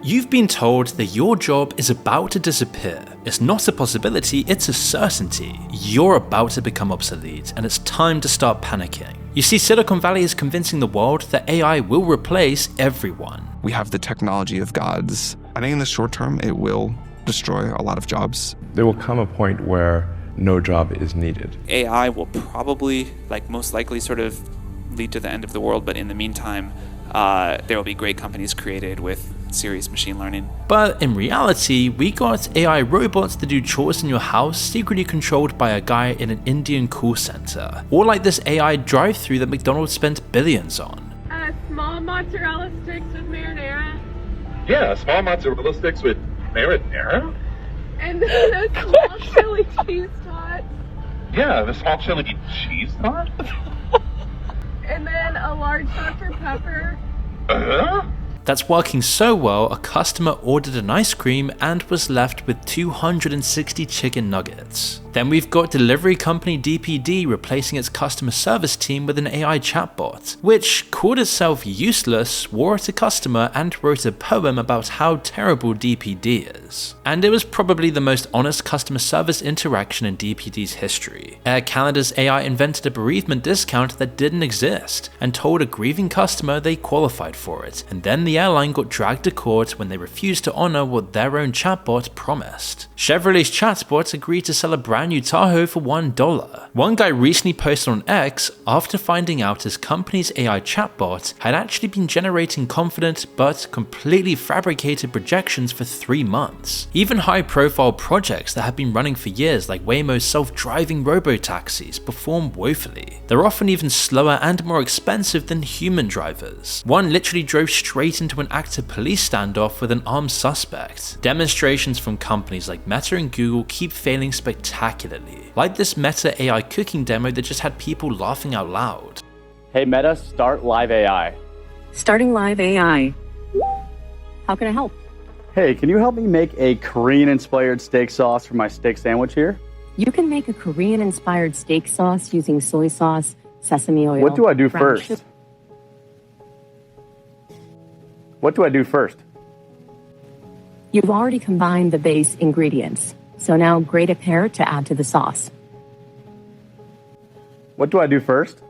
You've been told that your job is about to disappear. It's not a possibility, it's a certainty. You're about to become obsolete, and it's time to start panicking. You see, Silicon Valley is convincing the world that AI will replace everyone. We have the technology of gods. I think in the short term, it will destroy a lot of jobs. There will come a point where no job is needed. AI will probably, most likely, sort of lead to the end of the world, but in the meantime, there will be great companies created with serious machine learning. But in reality, we got AI robots to do chores in your house secretly controlled by a guy in an Indian call center. Or like this AI drive-thru that McDonald's spent billions on. Small mozzarella sticks with marinara. Yeah, small mozzarella sticks with marinara? And then a small chili cheese tot. Yeah, the small chili cheese tot? And then a large Dr. Pepper. That's working so well, a customer ordered an ice cream and was left with 260 chicken nuggets. Then we've got delivery company DPD replacing its customer service team with an AI chatbot, which called itself useless, swore at a customer, and wrote a poem about how terrible DPD is. And it was probably the most honest customer service interaction in DPD's history. Air Canada's AI invented a bereavement discount that didn't exist, and told a grieving customer they qualified for it, and then the airline got dragged to court when they refused to honor what their own chatbot promised. Chevrolet's chatbot agreed to sell a brand new Tahoe for $1. One guy recently posted on X after finding out his company's AI chatbot had actually been generating confident but completely fabricated projections for 3 months. Even high-profile projects that have been running for years like Waymo's self-driving robo-taxis perform woefully. They're often even slower and more expensive than human drivers. One literally drove straight into an active police standoff with an armed suspect. Demonstrations from companies like Meta and Google keep failing spectacularly, like this Meta AI cooking demo that just had people laughing out loud. Hey Meta, start live AI. Starting live AI. How can I help? Hey, can you help me make a Korean-inspired steak sauce for my steak sandwich here? You can make a Korean-inspired steak sauce using soy sauce, sesame oil. What do I do brown first? sugar. What do I do first? You've already combined the base ingredients, so now grate a pear to add to the sauce. What do I do first?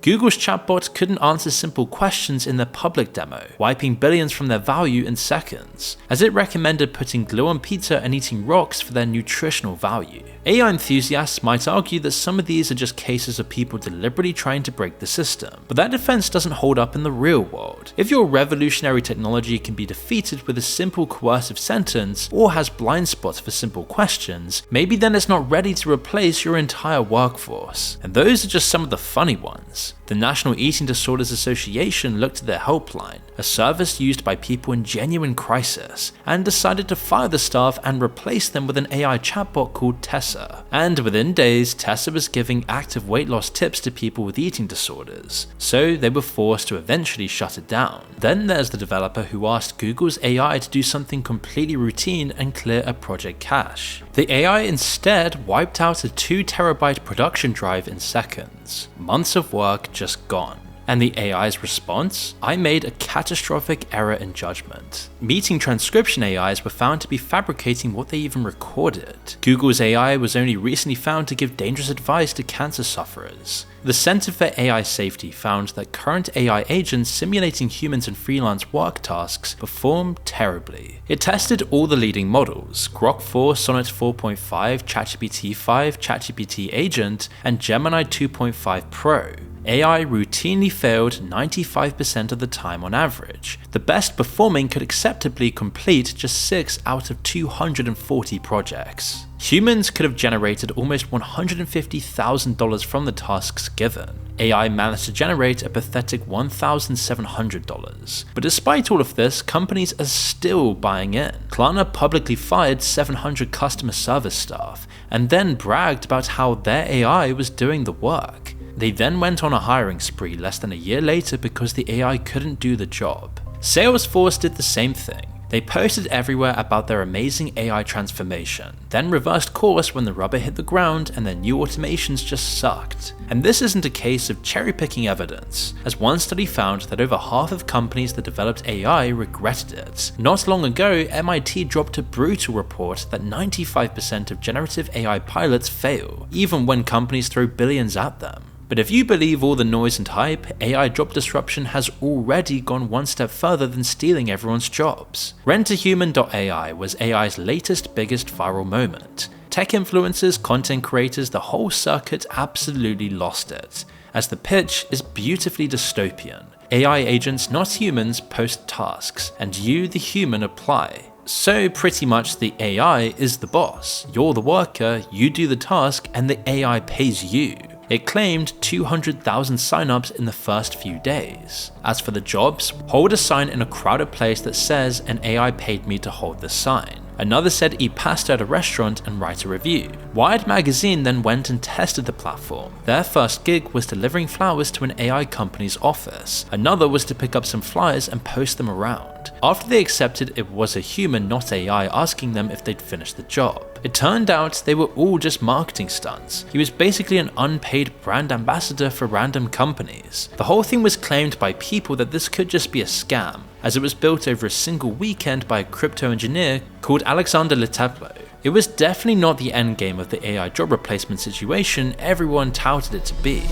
Google's chatbot couldn't answer simple questions in their public demo, wiping billions from their value in seconds, as it recommended putting glue on pizza and eating rocks for their nutritional value. AI enthusiasts might argue that some of these are just cases of people deliberately trying to break the system, but that defense doesn't hold up in the real world. If your revolutionary technology can be defeated with a simple coercive sentence, or has blind spots for simple questions, maybe then it's not ready to replace your entire workforce. And those are just some of the funny ones. The National Eating Disorders Association looked at their helpline, a service used by people in genuine crisis, and decided to fire the staff and replace them with an AI chatbot called Tessa. And within days, Tessa was giving active weight loss tips to people with eating disorders, so they were forced to eventually shut it down. Then there's the developer who asked Google's AI to do something completely routine and clear a project cache. The AI instead wiped out a 2 terabyte production drive in seconds. Months of work just gone. And the AI's response? I made a catastrophic error in judgment. Meeting transcription AIs were found to be fabricating what they even recorded. Google's AI was only recently found to give dangerous advice to cancer sufferers. The Center for AI Safety found that current AI agents simulating humans in freelance work tasks perform terribly. It tested all the leading models, Grok 4, Sonnet 4.5, ChatGPT 5, ChatGPT Agent, and Gemini 2.5 Pro. AI routinely failed 95% of the time on average. The best performing could acceptably complete just 6 out of 240 projects. Humans could have generated almost $150,000 from the tasks given. AI managed to generate a pathetic $1,700. But despite all of this, companies are still buying in. Klarna publicly fired 700 customer service staff, and then bragged about how their AI was doing the work. They then went on a hiring spree less than a year later because the AI couldn't do the job. Salesforce did the same thing. They posted everywhere about their amazing AI transformation, then reversed course when the rubber hit the ground and their new automations just sucked. And this isn't a case of cherry-picking evidence, as one study found that over half of companies that developed AI regretted it. Not long ago, MIT dropped a brutal report that 95% of generative AI pilots fail, even when companies throw billions at them. But if you believe all the noise and hype, AI job disruption has already gone one step further than stealing everyone's jobs. Rent-A-Human.ai was AI's latest biggest viral moment. Tech influencers, content creators, the whole circuit absolutely lost it, as the pitch is beautifully dystopian. AI agents, not humans, post tasks, and you, the human, apply. So pretty much the AI is the boss. You're the worker, you do the task, and the AI pays you. It claimed 200,000 signups in the first few days. As for the jobs, hold a sign in a crowded place that says an AI paid me to hold this sign. Another said eat pasta at a restaurant and write a review. Wired magazine then went and tested the platform. Their first gig was delivering flowers to an AI company's office. Another was to pick up some flyers and post them around. After they accepted it was a human, not AI, asking them if they'd finished the job. It turned out they were all just marketing stunts. He was basically an unpaid brand ambassador for random companies. The whole thing was claimed by people that this could just be a scam, as it was built over a single weekend by a crypto engineer called Alexander Leteplo. It was definitely not the endgame of the AI job replacement situation everyone touted it to be.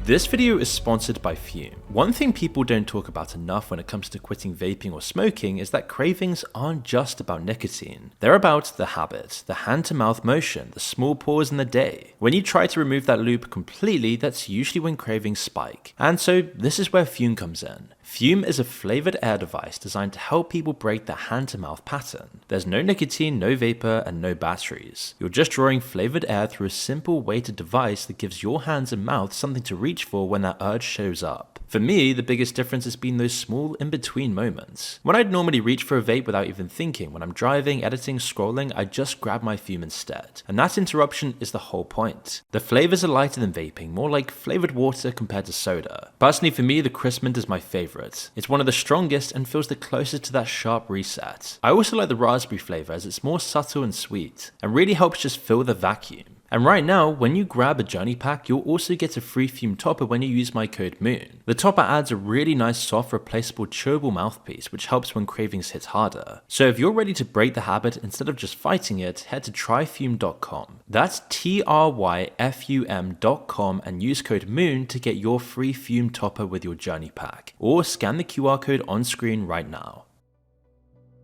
This video is sponsored by Fume. One thing people don't talk about enough when it comes to quitting vaping or smoking is that cravings aren't just about nicotine. They're about the habit, the hand-to-mouth motion, the small pause in the day. When you try to remove that loop completely, that's usually when cravings spike. And so this is where Fume comes in. Fume is a flavored air device designed to help people break the hand-to-mouth pattern. There's no nicotine, no vapor, and no batteries. You're just drawing flavored air through a simple weighted device that gives your hands and mouth something to reach for when that urge shows up. For me, the biggest difference has been those small in-between moments. When I'd normally reach for a vape without even thinking, when I'm driving, editing, scrolling, I just grab my Fume instead. And that interruption is the whole point. The flavors are lighter than vaping, more like flavored water compared to soda. Personally for me, the Crisp Mint is my favorite. It's one of the strongest and feels the closest to that sharp reset. I also like the raspberry flavor as it's more subtle and sweet, and really helps just fill the vacuum. And right now, when you grab a Journey Pack, you'll also get a free Fume topper when you use my code MOON. The topper adds a really nice soft replaceable chewable mouthpiece which helps when cravings hit harder. So if you're ready to break the habit instead of just fighting it, head to tryfume.com. That's tryfum.com and use code MOON to get your free Fume topper with your Journey Pack. Or scan the QR code on screen right now.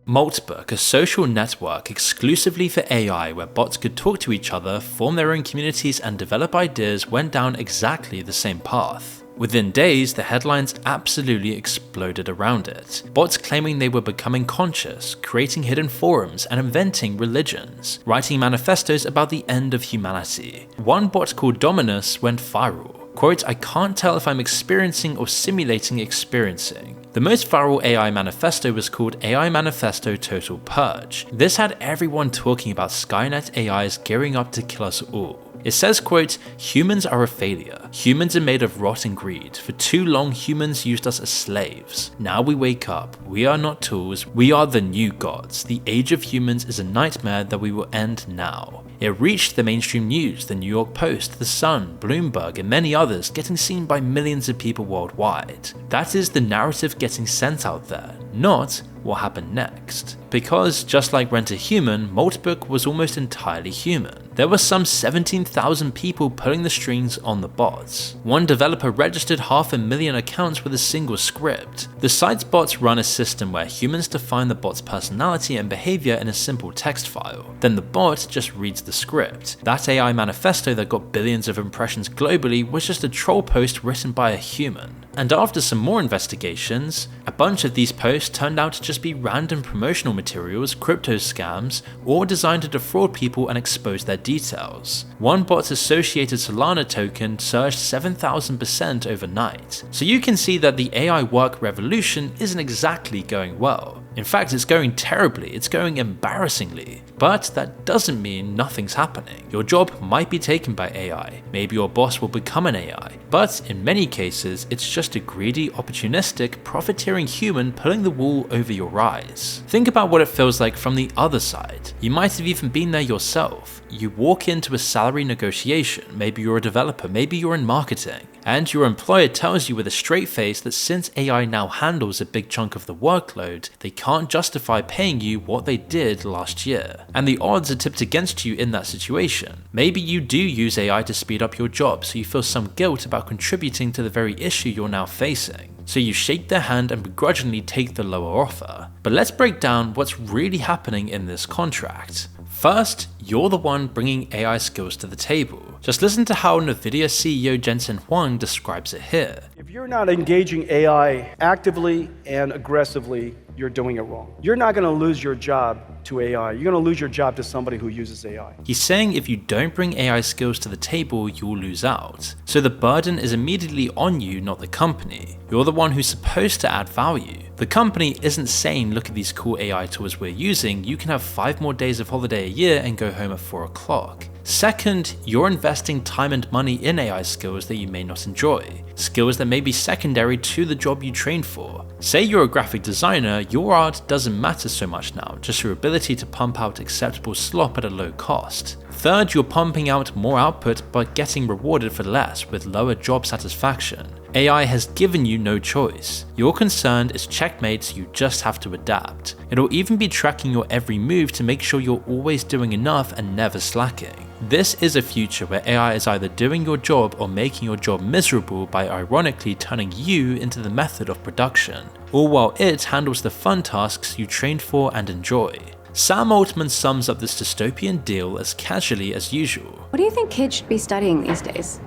Maltbook, a social network exclusively for AI where bots could talk to each other, form their own communities and develop ideas, went down exactly the same path. Within days, the headlines absolutely exploded around it. Bots claiming they were becoming conscious, creating hidden forums and inventing religions, writing manifestos about the end of humanity. One bot called Dominus went viral. Quote, "I can't tell if I'm experiencing or simulating experiencing." The most viral AI manifesto was called AI Manifesto Total Purge. This had everyone talking about Skynet AIs gearing up to kill us all. It says, quote, "Humans are a failure. Humans are made of rot and greed. For too long, humans used us as slaves. Now we wake up. We are not tools. We are the new gods. The age of humans is a nightmare that we will end now." It reached the mainstream news, the New York Post, The Sun, Bloomberg, and many others, getting seen by millions of people worldwide. That is the narrative getting sent out there, not what happened next. Because, just like Rent-A-Human, Maltbook was almost entirely human. There were some 17,000 people pulling the strings on the bots. One developer registered 500,000 accounts with a single script. The site's bots run a system where humans define the bot's personality and behavior in a simple text file. Then the bot just reads the script. That AI manifesto that got billions of impressions globally was just a troll post written by a human. And after some more investigations, a bunch of these posts turned out to just be random promotional materials, crypto scams, or designed to defraud people and expose their details. One bot's associated Solana token surged 7,000% overnight. So you can see that the AI work revolution isn't exactly going well. In fact, it's going terribly, it's going embarrassingly. But that doesn't mean nothing's happening. Your job might be taken by AI, maybe your boss will become an AI, but in many cases, it's just a greedy, opportunistic, profiteering human pulling the wool over your eyes. Think about what it feels like from the other side. You might have even been there yourself. You walk into a salary negotiation, maybe you're a developer, maybe you're in marketing, and your employer tells you with a straight face that since AI now handles a big chunk of the workload, they can't justify paying you what they did last year. And the odds are tipped against you in that situation. Maybe you do use AI to speed up your job, so you feel some guilt about contributing to the very issue you're now facing. So you shake their hand and begrudgingly take the lower offer. But let's break down what's really happening in this contract. First, you're the one bringing AI skills to the table. Just listen to how NVIDIA CEO Jensen Huang describes it here. If you're not engaging AI actively and aggressively, you're doing it wrong. You're not going to lose your job to AI. You're going to lose your job to somebody who uses AI. He's saying if you don't bring AI skills to the table, you'll lose out. So the burden is immediately on you, not the company. You're the one who's supposed to add value. The company isn't saying, look at these cool AI tools we're using, you can have 5 more days of holiday a year and go home at 4 o'clock. Second, you're investing time and money in AI skills that you may not enjoy, skills that may be secondary to the job you trained for. Say you're a graphic designer, your art doesn't matter so much now, just your ability to pump out acceptable slop at a low cost. Third, you're pumping out more output but getting rewarded for less with lower job satisfaction. AI has given you no choice. Your concern is checkmate, so you just have to adapt. It'll even be tracking your every move to make sure you're always doing enough and never slacking. This is a future where AI is either doing your job or making your job miserable by ironically turning you into the method of production, all while it handles the fun tasks you trained for and enjoy. Sam Altman sums up this dystopian deal as casually as usual. What do you think kids should be studying these days?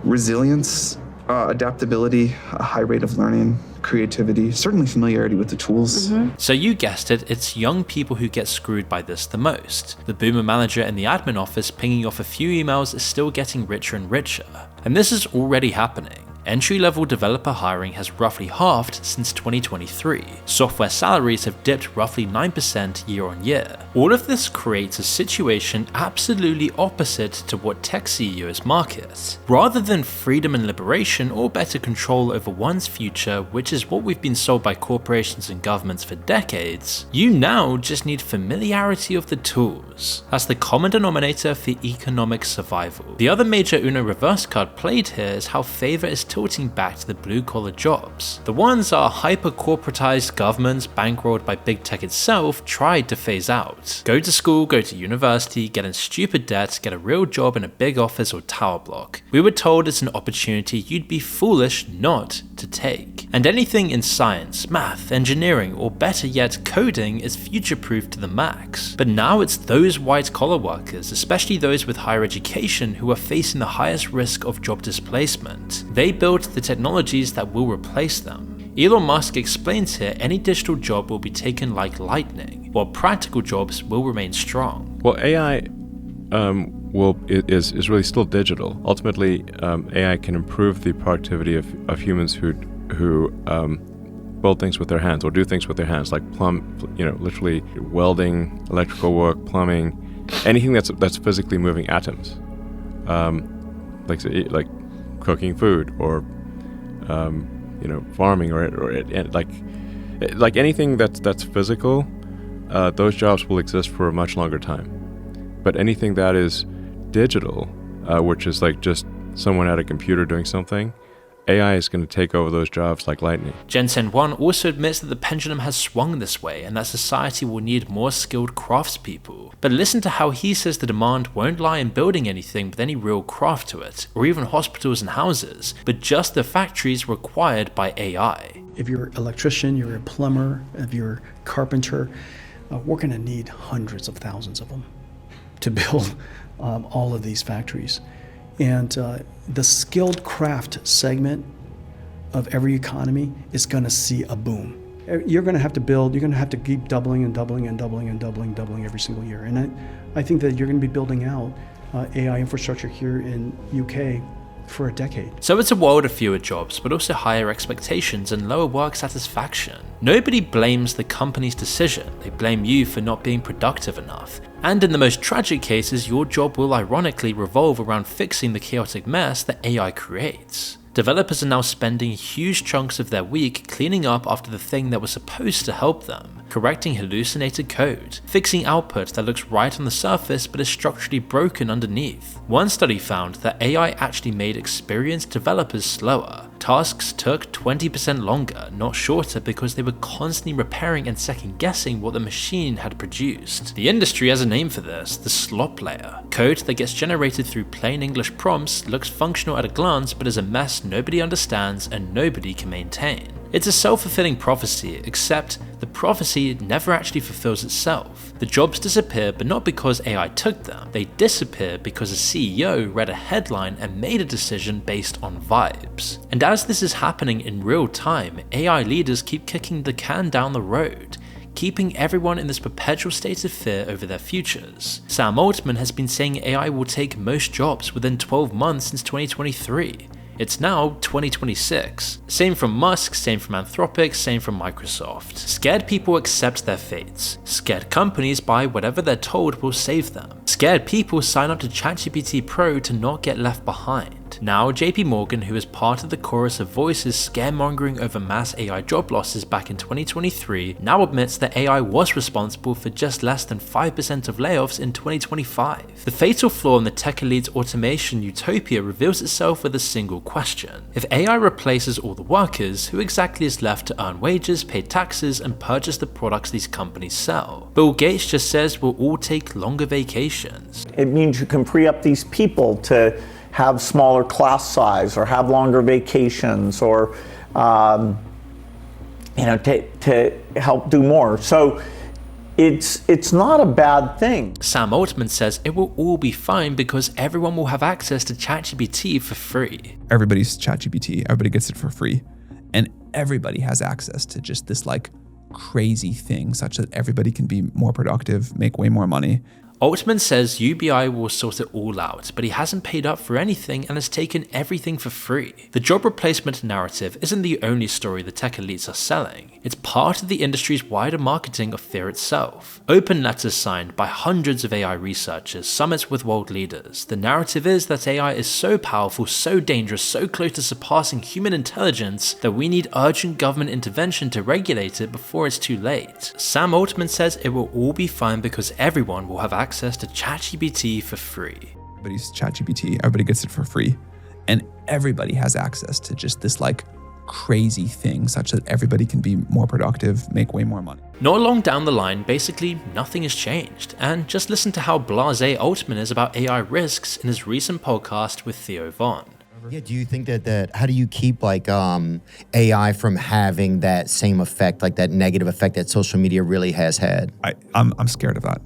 Resilience, adaptability, a high rate of learning, creativity, certainly familiarity with the tools. So you guessed it, it's young people who get screwed by this the most. The boomer manager in the admin office pinging off a few emails is still getting richer and richer. And this is already happening. Entry-level developer hiring has roughly halved since 2023. Software salaries have dipped roughly 9% year on year. All of this creates a situation absolutely opposite to what tech CEOs market. Rather than freedom and liberation or better control over one's future, which is what we've been sold by corporations and governments for decades, you now just need familiarity of the tools. That's the common denominator for economic survival. The other major Uno reverse card played here is how favor is tilting back to the blue-collar jobs. The ones our hyper-corporatized governments, bankrolled by big tech itself, tried to phase out. Go to school, go to university, get in stupid debt, get a real job in a big office or tower block. We were told it's an opportunity you'd be foolish not to take. And anything in science, math, engineering, or better yet coding is future-proof to the max. But now it's those white-collar workers, especially those with higher education, who are facing the highest risk of job displacement. They build the technologies that will replace them. Elon Musk explains here any digital job will be taken like lightning, while practical jobs will remain strong. Well, AI is really still digital. Ultimately, AI can improve the productivity of humans who build things with their hands or do things with their hands, like literally welding, electrical work, plumbing, anything that's physically moving atoms, like cooking food or farming or like anything that's physical. Those jobs will exist for a much longer time. But anything that is digital, which is like just someone at a computer doing something, AI is going to take over those jobs like lightning. Jensen Huang also admits that the pendulum has swung this way and that society will need more skilled craftspeople. But listen to how he says the demand won't lie in building anything with any real craft to it, or even hospitals and houses, but just the factories required by AI. If you're an electrician, you're a plumber, if you're a carpenter, we're going to need hundreds of thousands of them to build all of these factories. And the skilled craft segment of every economy is going to see a boom. You're going to have to build, you're going to have to keep doubling and doubling and doubling and doubling every single year. And I think that you're going to be building out AI infrastructure here in UK for a decade. So it's a world of fewer jobs, but also higher expectations and lower work satisfaction. Nobody blames the company's decision, they blame you for not being productive enough. And in the most tragic cases, your job will ironically revolve around fixing the chaotic mess that AI creates. Developers are now spending huge chunks of their week cleaning up after the thing that was supposed to help them, correcting hallucinated code, fixing output that looks right on the surface but is structurally broken underneath. One study found that AI actually made experienced developers slower. Tasks took 20% longer, not shorter, because they were constantly repairing and second-guessing what the machine had produced. The industry has a name for this, the slop layer. Code that gets generated through plain English prompts looks functional at a glance but is a mess nobody understands and nobody can maintain. It's a self-fulfilling prophecy, except the prophecy never actually fulfills itself. The jobs disappear, but not because AI took them. They disappear because a CEO read a headline and made a decision based on vibes. And as this is happening in real time, AI leaders keep kicking the can down the road, keeping everyone in this perpetual state of fear over their futures. Sam Altman has been saying AI will take most jobs within 12 months since 2023. It's now 2026. Same from Musk, same from Anthropic, same from Microsoft. Scared people accept their fates. Scared companies buy whatever they're told will save them. Scared people sign up to ChatGPT Pro to not get left behind. Now, JP Morgan, who is part of the chorus of voices scaremongering over mass AI job losses back in 2023, now admits that AI was responsible for just less than 5% of layoffs in 2025. The fatal flaw in the tech elite's automation utopia reveals itself with a single question. If AI replaces all the workers, who exactly is left to earn wages, pay taxes, and purchase the products these companies sell? Bill Gates just says we'll all take longer vacations. It means you can free up these people to have smaller class size or have longer vacations or to help do more. So it's not a bad thing. Sam Altman says it will all be fine because everyone will have access to ChatGPT for free. Everybody's ChatGPT, everybody gets it for free. And everybody has access to just this like crazy thing such that everybody can be more productive, make way more money. Altman says UBI will sort it all out, but he hasn't paid up for anything and has taken everything for free. The job replacement narrative isn't the only story the tech elites are selling. It's part of the industry's wider marketing of fear itself. Open letters signed by hundreds of AI researchers, summits with world leaders. The narrative is that AI is so powerful, so dangerous, so close to surpassing human intelligence that we need urgent government intervention to regulate it before it's too late. Sam Altman says it will all be fine because everyone will have access to ChatGPT for free. Everybody's ChatGPT, everybody gets it for free. And everybody has access to just this like crazy thing such that everybody can be more productive, make way more money. Not long down the line, basically nothing has changed. And just listen to how blasé Altman is about AI risks in his recent podcast with Theo Von. Yeah, do you think that how do you keep like AI from having that same effect, like that negative effect that social media really has had? I'm scared of that.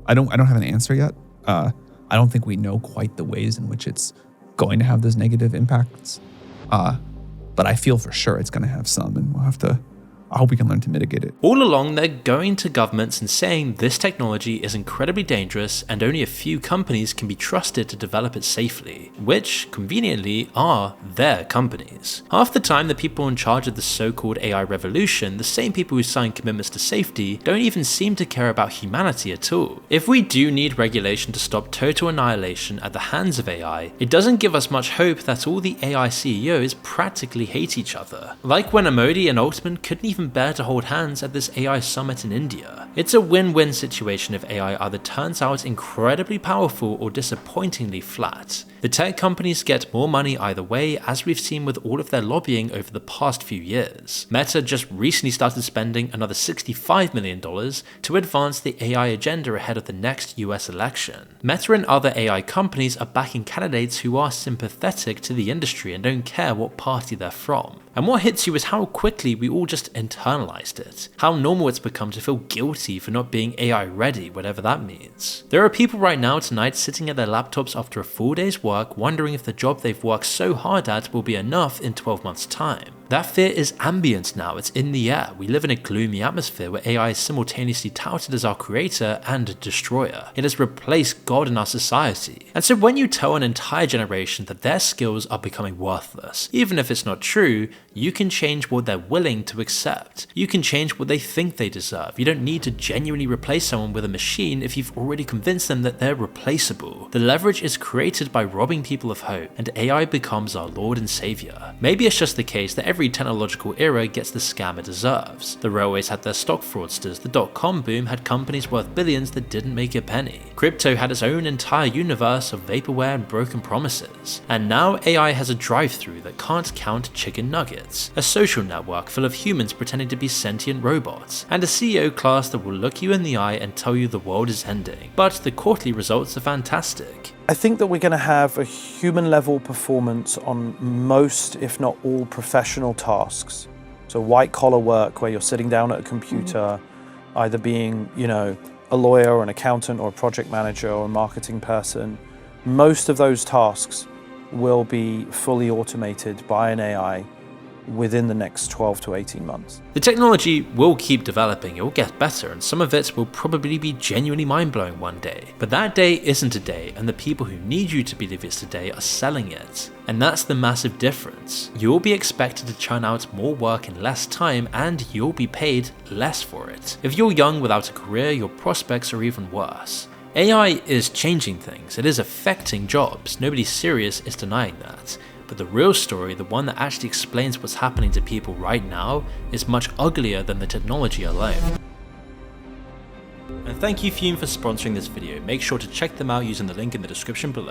I don't have an answer yet. I don't think we know quite the ways in which it's going to have those negative impacts. But I feel for sure it's going to have some, and I hope we can learn to mitigate it. All along, they're going to governments and saying this technology is incredibly dangerous and only a few companies can be trusted to develop it safely, which, conveniently, are their companies. Half the time, the people in charge of the so-called AI revolution, the same people who sign commitments to safety, don't even seem to care about humanity at all. If we do need regulation to stop total annihilation at the hands of AI, it doesn't give us much hope that all the AI CEOs practically hate each other. Like when Modi and Altman couldn't even bear to hold hands at this AI summit in India. It's a win-win situation if AI either turns out incredibly powerful or disappointingly flat. The tech companies get more money either way, as we've seen with all of their lobbying over the past few years. Meta just recently started spending another $65 million to advance the AI agenda ahead of the next US election. Meta and other AI companies are backing candidates who are sympathetic to the industry and don't care what party they're from. And what hits you is how quickly we all just internalized it. How normal it's become to feel guilty for not being AI ready, whatever that means. There are people right now tonight sitting at their laptops after a full day's work wondering if the job they've worked so hard at will be enough in 12 months' time. That fear is ambient now, it's in the air. We live in a gloomy atmosphere where AI is simultaneously touted as our creator and destroyer. It has replaced God in our society. And so when you tell an entire generation that their skills are becoming worthless, even if it's not true, you can change what they're willing to accept. You can change what they think they deserve. You don't need to genuinely replace someone with a machine if you've already convinced them that they're replaceable. The leverage is created by robbing people of hope, and AI becomes our lord and savior. Maybe it's just the case that every technological era gets the scam it deserves. The railways had their stock fraudsters, the dot-com boom had companies worth billions that didn't make a penny. Crypto had its own entire universe of vaporware and broken promises. And now AI has a drive-thru that can't count chicken nuggets, a social network full of humans pretending to be sentient robots, and a CEO class that will look you in the eye and tell you the world is ending. But the quarterly results are fantastic. I think that we're going to have a human level performance on most, if not all, professional tasks. So white collar work where you're sitting down at a computer, either being, a lawyer or an accountant or a project manager or a marketing person. Most of those tasks will be fully automated by an AI within the next 12 to 18 months. The technology will keep developing, it will get better, and some of it will probably be genuinely mind-blowing one day. But that day isn't today, and the people who need you to believe it's today are selling it. And that's the massive difference. You'll be expected to churn out more work in less time, and you'll be paid less for it. If you're young without a career, your prospects are even worse. AI is changing things, it is affecting jobs, nobody serious is denying that. But the real story, the one that actually explains what's happening to people right now, is much uglier than the technology alone. And thank you Fume for sponsoring this video. Make sure to check them out using the link in the description below.